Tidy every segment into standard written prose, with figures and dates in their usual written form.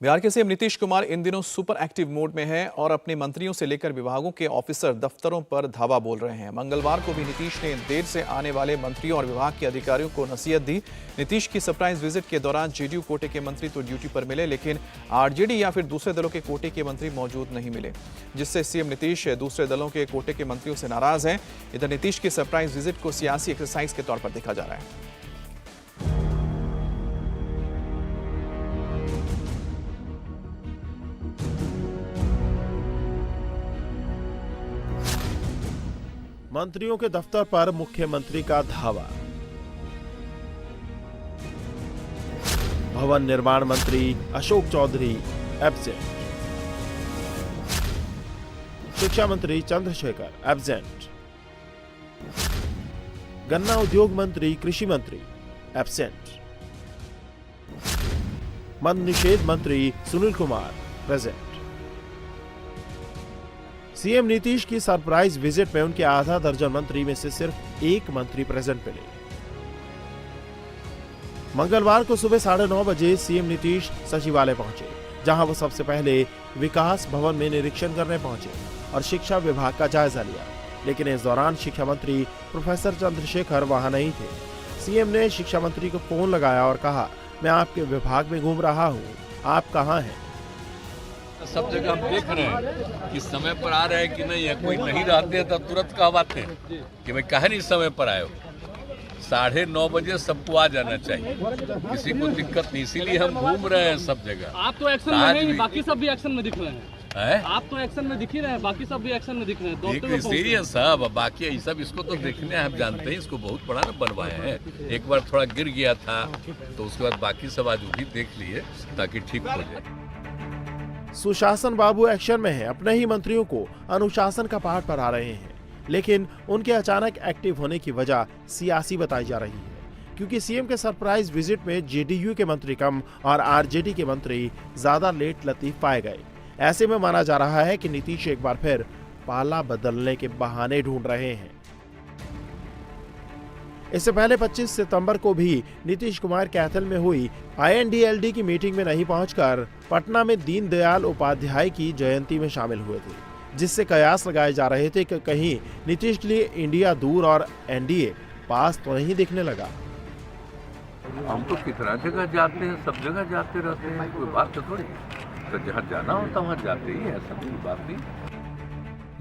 बिहार के सीएम नीतीश कुमार इन दिनों super active mode में हैं और अपने मंत्रियों से लेकर विभागों के ऑफिसर दफ्तरों पर धावा बोल रहे हैं। मंगलवार को भी नीतीश ने देर से आने वाले मंत्रियों और विभाग के अधिकारियों को नसीहत दी। नीतीश की सरप्राइज विजिट के दौरान जेडीयू कोटे के मंत्री तो ड्यूटी पर मिले, लेकिन आरजेडी या फिर दूसरे दलों के कोटे के मंत्री मौजूद नहीं मिले, जिससे सीएम नीतीश दूसरे दलों के कोटे के मंत्रियों से नाराज हैं। इधर नीतीश की सरप्राइज विजिट को सियासी एक्सरसाइज के तौर पर देखा जा रहा है। मंत्रियों के दफ्तर पर मुख्यमंत्री का धावा। भवन निर्माण मंत्री अशोक चौधरी एब्सेंट। शिक्षा मंत्री चंद्रशेखर एब्सेंट। गन्ना उद्योग मंत्री कृषि मंत्री एब्सेंट। मद्य निषेध मंत्री सुनील कुमार प्रेजेंट। सीएम नीतीश की सरप्राइज विजिट में उनके आधा दर्जन मंत्री में से सिर्फ एक मंत्री प्रेजेंट मिले। मंगलवार को सुबह 9:30 बजे सीएम नीतीश सचिवालय पहुंचे, जहां वो सबसे पहले विकास भवन में निरीक्षण करने पहुंचे और शिक्षा विभाग का जायजा लिया। लेकिन इस दौरान शिक्षा मंत्री प्रोफेसर चंद्रशेखर वहां नहीं थे। सीएम ने शिक्षा मंत्री को फोन लगाया और कहा, मैं आपके विभाग में घूम रहा हूं, आप कहां हैं? सब जगह हम देख रहे हैं कि समय पर आ रहे हैं कि नहीं है। कोई नहीं रहते हैं तब तुरंत कहवाते हैं कि भाई काहे नहीं समय पर आए हो। 9:30 बजे सबको आ जाना चाहिए, किसी को दिक्कत नहीं, इसीलिए हम घूम रहे हैं सब जगह। आप तो एक्शन में नहीं, बाकी सब भी एक्शन में दिख रहे हैं। आप तो एक्शन में दिख ही रहे हैं, बाकी सब भी एक्शन में दिख रहे हैं। सीरियस सब बाकी ये सब इसको तो देखने हम जानते हैं, इसको बहुत बड़ा न बनवाए हैं। एक बार थोड़ा गिर गया था तो उसके बाद बाकी सब आज भी देख लिए ताकि ठीक हो जाए। सुशासन बाबू एक्शन में है, अपने ही मंत्रियों को अनुशासन का पाठ पढ़ा रहे हैं, लेकिन उनके अचानक एक्टिव होने की वजह सियासी बताई जा रही है, क्योंकि सीएम के सरप्राइज विजिट में जेडीयू के मंत्री कम और आरजेडी के मंत्री ज्यादा लेट लतीफ पाए गए। ऐसे में माना जा रहा है कि नीतीश एक बार फिर पाला बदलने के बहाने ढूंढ रहे हैं। इससे पहले 25 सितंबर को भी नीतीश कुमार कैथल में हुई INDLD की मीटिंग में नहीं पहुंचकर पटना में दीनदयाल उपाध्याय की जयंती में शामिल हुए थे, जिससे कयास लगाए जा रहे थे कि कहीं नीतीश के लिए इंडिया दूर और एनडीए पास तो नहीं दिखने लगा। हम तो कितना जगह जाते हैं, सब जगह जाते रहते हैं, कोई बात तो थोड़ी। तो जहाँ जाना होता वहाँ जाते ही है, ऐसा कोई बात नहीं।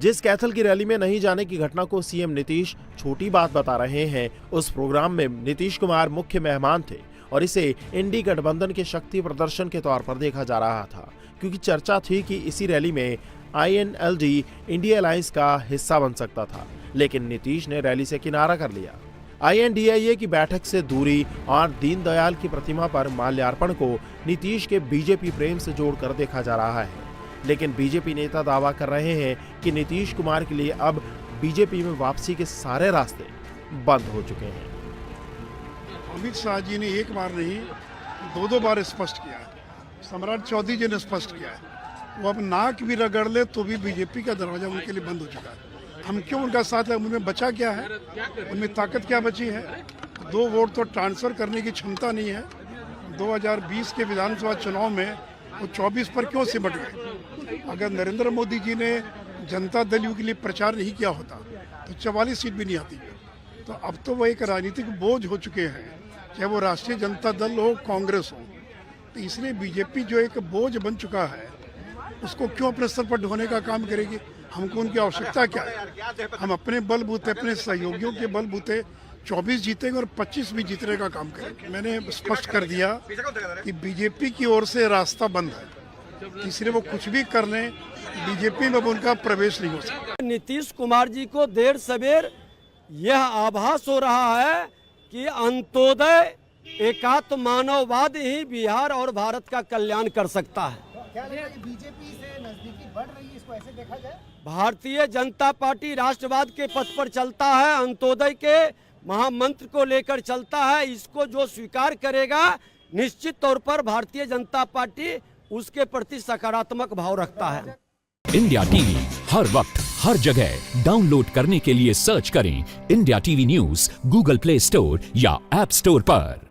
जिस कैथल की रैली में नहीं जाने की घटना को सीएम नीतीश छोटी बात बता रहे हैं, उस प्रोग्राम में नीतीश कुमार मुख्य मेहमान थे और इसे इंडी गठबंधन के शक्ति प्रदर्शन के तौर पर देखा जा रहा था, क्योंकि चर्चा थी कि इसी रैली में INLD इंडिया अलायंस का हिस्सा बन सकता था। लेकिन नीतीश ने रैली से किनारा कर लिया। INDIA की बैठक से दूरी और दीनदयाल की प्रतिमा पर माल्यार्पण को नीतीश के बीजेपी प्रेम से जोड़कर देखा जा रहा है। लेकिन बीजेपी नेता दावा कर रहे हैं कि नीतीश कुमार के लिए अब बीजेपी में वापसी के सारे रास्ते बंद हो चुके हैं। अमित शाह जी ने एक बार नहीं 2 बार स्पष्ट किया है, सम्राट चौधरी जी ने स्पष्ट किया है, वो अब नाक भी रगड़ ले तो भी बीजेपी का दरवाजा उनके लिए बंद हो चुका है। हम क्यों उनका साथ है? उनमें बचा क्या है? उनमें ताकत क्या बची है? 2 वोट तो ट्रांसफर करने की क्षमता नहीं है। 2020 के विधानसभा चुनाव में वो 24 पर क्यों सिमट गए? अगर नरेंद्र मोदी जी ने जनता दल यू के लिए प्रचार नहीं किया होता तो 44 सीट भी नहीं आती। तो अब तो वो एक राजनीतिक बोझ हो चुके हैं, चाहे वो राष्ट्रीय जनता दल हो, कांग्रेस हो। तो इसलिए बीजेपी जो एक बोझ बन चुका है, उसको क्यों अपने स्तर पर ढोने का काम करेगी? हमको उनकी आवश्यकता क्या है? हम अपने बलबूते, अपने सहयोगियों के बलबूते 24 जीतेंगे और 25 भी जीतने का काम करेंगे। मैंने स्पष्ट कर दिया कि बीजेपी की ओर से रास्ता बंद है, इसलिए वो कुछ भी कर लें, बीजेपी में उनका प्रवेश नहीं हो सकता। नीतीश कुमार जी को देर सवेर यह आभास हो रहा है कि अंत्योदय एकात्म मानववाद ही बिहार और भारत का कल्याण कर सकता है। क्या बीजेपी से नजदीकी बढ़ रही है, इसको ऐसे देखा जाए? भारतीय जनता पार्टी राष्ट्रवाद के पथ पर चलता है, अंत्योदय के महामंत्र को लेकर चलता है। इसको जो स्वीकार करेगा, निश्चित तौर पर भारतीय जनता पार्टी उसके प्रति सकारात्मक भाव रखता है। इंडिया टीवी हर वक्त हर जगह डाउनलोड करने के लिए सर्च करें India TV news Google play store या ऐप स्टोर पर।